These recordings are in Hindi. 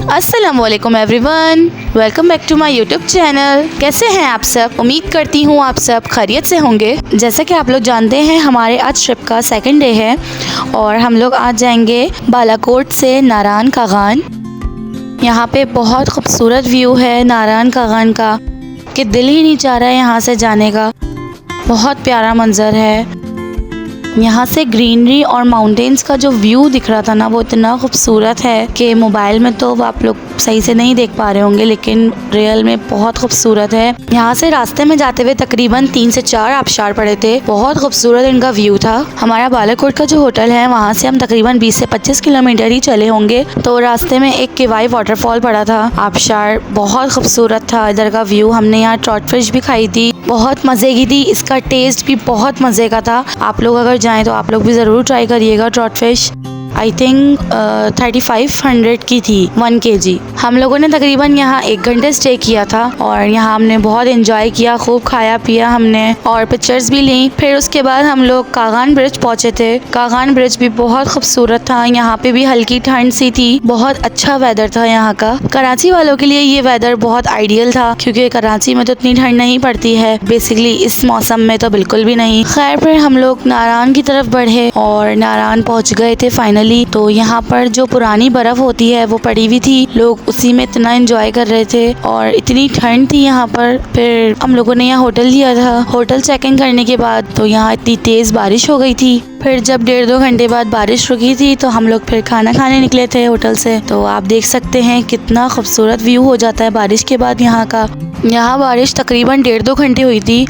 अस्सलामुअलैकुम everyone, welcome back to my YouTube channel. कैसे हैं आप सब? उम्मीद करती हूँ आप सब खैरियत से होंगे। जैसा कि आप लोग जानते हैं हमारे आज ट्रिप का सेकंड डे है और हम लोग आज जाएंगे बालाकोट से नारायण कागान। यहाँ पे बहुत खूबसूरत व्यू है नारायण कागान का कि दिल ही नहीं चाह रहा है यहाँ से जाने का। बहुत प्यारा मंजर है। यहाँ से ग्रीनरी और माउंटेन्स का जो व्यू दिख रहा था ना वो इतना खूबसूरत है कि मोबाइल में तो आप लोग सही से नहीं देख पा रहे होंगे, लेकिन रियल में बहुत खूबसूरत है। यहाँ से रास्ते में जाते हुए तकरीबन 3 से 4 आबशार पड़े थे। बहुत खूबसूरत इनका व्यू था। हमारा बालाकोट का जो होटल है वहाँ से हम तकरीबन 20 से 25 किलोमीटर ही चले होंगे, तो रास्ते में एक किवाई वाटरफॉल पड़ा था। आबशार बहुत खूबसूरत था। इधर का व्यू, हमने यहाँ ट्रॉट फिश भी खाई थी, बहुत मज़े की थी। इसका टेस्ट भी बहुत मज़े का था। आप लोग अगर जाएं तो आप लोग भी ज़रूर ट्राई करिएगा। ट्रॉट फिश आई थिंक 3500 की थी 1 kg। हम लोगों ने तकरीबन यहाँ 1 घंटे स्टे किया था और यहाँ हमने बहुत एंजॉय किया, खूब खाया पिया हमने और पिक्चर्स भी ली। फिर उसके बाद हम लोग कागान ब्रिज पहुँचे थे। कागान ब्रिज भी बहुत खूबसूरत था। यहाँ पे भी हल्की ठंड सी थी। बहुत अच्छा वेदर था यहाँ का। कराची वालों के लिए ये वेदर बहुत आइडियल था क्योंकि कराची में तो इतनी ठंड नहीं पड़ती है बेसिकली, इस मौसम में तो बिल्कुल भी नहीं। खैर फिर हम लोग नारायण की तरफ बढ़े और नारायण पहुँच गए थे फाइनली। तो यहाँ पर जो पुरानी बर्फ होती है वो पड़ी हुई थी। लोग उसी में इतना एंजॉय कर रहे थे और इतनी ठंड थी यहाँ पर। फिर हम लोगों ने यहाँ होटल लिया था। होटल चेक इन करने के बाद तो यहाँ इतनी तेज बारिश हो गई थी। फिर जब 1.5-2 घंटे बाद बारिश रुकी थी तो हम लोग फिर खाना खाने निकले थे होटल से। तो आप देख सकते हैं कितना खूबसूरत व्यू हो जाता है बारिश के बाद यहाँ का। यहाँ बारिश तकरीबन 1.5-2 घंटे हुई थी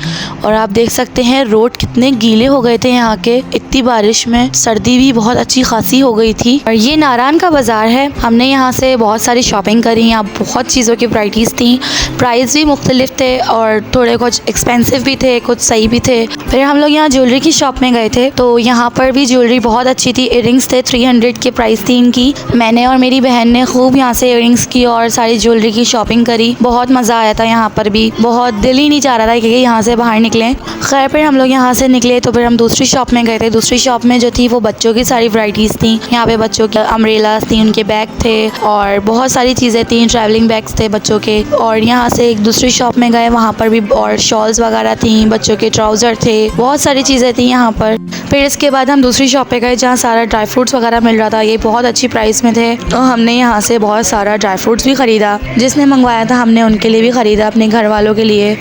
और आप देख सकते हैं रोड कितने गीले हो गए थे यहाँ के। इतनी बारिश में सर्दी भी बहुत अच्छी खासी हो गई थी। और ये नारायण का बाज़ार है। हमने यहाँ से बहुत सारी शॉपिंग करी। यहाँ बहुत चीज़ों की वैराइटीज़ थी। प्राइस भी मुख्तलिफ थे और थोड़े कुछ एक्सपेंसिव भी थे, कुछ सही भी थे। फिर हम लोग यहाँ ज्वेलरी की शॉप में गए थे तो यहाँ पर भी ज्वेलरी बहुत अच्छी थी। इयरिंग्स थे, 300 के प्राइस थी इनकी। मैंने और मेरी बहन ने खूब यहाँ से इयरिंग्स की और सारी ज्वेलरी की शॉपिंग करी। बहुत मज़ा आया था यहाँ पर भी। बहुत दिल ही नहीं चाह रहा था कि यहाँ से बाहर निकलें। खैर फिर हम लोग यहाँ से निकले तो फिर हम दूसरी शॉप में गए थे। दूसरी शॉप में जो थी वो बच्चों की सारी वैराइटीज़ थी। यहाँ पे बच्चों के अम्ब्रेलास थी, उनके बैग थे और बहुत सारी चीज़ें थी। ट्रैवलिंग बैग्स थे बच्चों के। और यहाँ से एक दूसरी शॉप में गए, वहाँ पर भी और शॉल्स वगैरह थी, बच्चों के ट्राउज़र थे, बहुत सारी चीज़ें थी यहाँ पर। फिर इसके बाद हम दूसरी शॉप पे गए जहाँ सारा ड्राई फ्रूट्स वगैरह मिल रहा था। ये बहुत अच्छी प्राइस में थे तो हमने यहाँ से बहुत सारा ड्राई फ्रूट्स भी ख़रीदा। जिसने मंगवाया था हमने उनके लिए भी ख़रीदा, अपने घर वालों के लिए।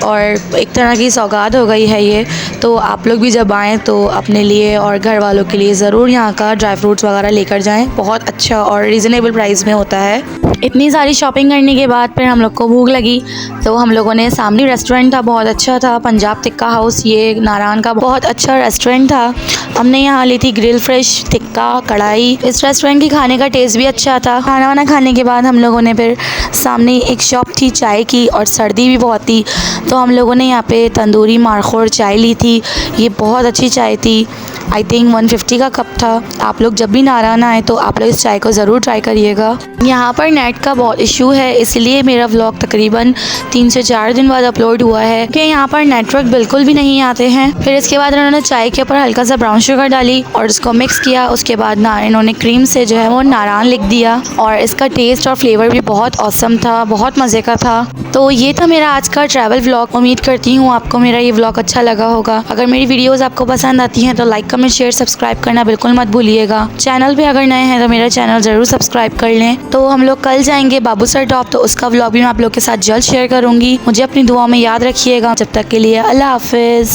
और एक तरह की सौगात हो गई है ये। तो आप लोग भी जब आएँ तो अपने लिए और घर वालों के लिए ज़रूर यहाँ का ड्राई फ्रूट्स वगैरह लेकर जाएं। बहुत अच्छा और रीज़नेबल प्राइस में होता है। इतनी सारी शॉपिंग करने के बाद फिर हम लोग को भूख लगी तो हम लोगों ने, सामने रेस्टोरेंट था, बहुत अच्छा था, पंजाब टिक्का हाउस, ये नारायण का बहुत अच्छा रेस्टोरेंट था। हमने यहाँ ली थी ग्रिल फिश, टिक्का, कढ़ाई। इस रेस्टोरेंट की खाने का टेस्ट भी अच्छा था। खाना वाना खाने के बाद हम लोगों ने फिर, सामने एक शॉप थी चाय की और सर्दी भी बहुत थी तो हम लोगों ने यहाँ पे तंदूरी मारखोर चाय ली थी। ये बहुत अच्छी चाय थी। आई थिंक 150 का कप था। आप लोग जब भी नारायण आए तो आप लोग इस चाय को ज़रूर ट्राई करिएगा। यहाँ पर नेट का बहुत इशू है इसलिए मेरा व्लॉग तकरीबन 3 से 4 दिन बाद अपलोड हुआ है कि यहाँ पर नेटवर्क बिल्कुल भी नहीं आते हैं। फिर इसके बाद इन्होंने चाय के ऊपर हल्का सा ब्राउन शुगर डाली और इसको मिक्स किया। उसके बाद ना इन्होंने क्रीम से जो है वो नारायण लिख दिया और इसका टेस्ट और फ्लेवर भी बहुत ऑसम था, बहुत मज़े का था। तो ये था मेरा आज का ट्रैवल व्लॉग। उम्मीद करती हूँ आपको मेरा ये व्लॉग अच्छा लगा होगा। अगर मेरी वीडियोस आपको पसंद आती हैं तो लाइक, कमेंट, शेयर, सब्सक्राइब करना बिल्कुल मत भूलिएगा। चैनल पे अगर नए हैं तो मेरा चैनल ज़रूर सब्सक्राइब कर लें। तो हम लोग कल जाएंगे बाबूसर टॉप, तो उसका व्लॉग भी मैं आप लोग के साथ जल्द शेयर करूँगी। मुझे अपनी दुआ में याद रखिएगा। जब तक के लिए अल्लाह हाफिज़।